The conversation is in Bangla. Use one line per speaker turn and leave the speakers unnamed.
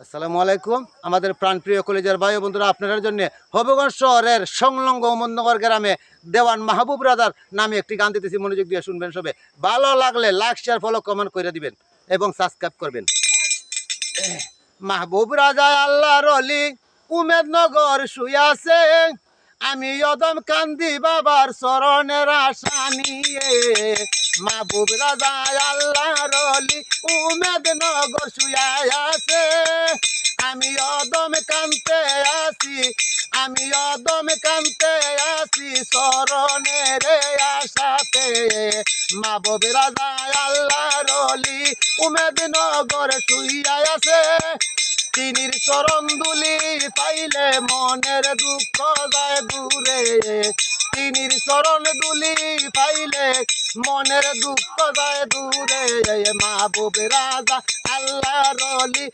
আসসালামু আলাইকুম। আমাদের প্রাণপ্রিয় কলেজের ভাই ও বন্ধুরা, আপনাদের জন্য হবিগঞ্জ শহরের সংলগ্ন ওমনগর গ্রামে দেওয়ান মাহবুব রাজার নামে একটি গান দিতেছি, মনোযোগ দিয়ে শুনবেন সবে। ভালো লাগলে লাইক শেয়ার ফলো কমেন্ট করে দিবেন এবং সাবস্ক্রাইব করবেন। মাহবুব রাজা আল্লাহর অলি উমেদনগর শুয়াছে, আমি অদম কান্দি বাবার চরণের আশা নিয়ে। মাহবুব রাজা আল্লাহর অলি উমেদনগর শুয়াছে, আমি অদম কান্তে আসি, আমি অদম কান্তে আসি চরণের আশাতে। মাহবুব রাজা আল্লাহর অলি উমেদনগর শুইয়া আছে, তিনির চরণ দুলি পাইলে মনের দুঃখ যায় দূরে। তিনির চরণ দুলি পাইলে মনের দুঃখ যায় দূরে। মাহবুব রাজা আল্লাহর অলি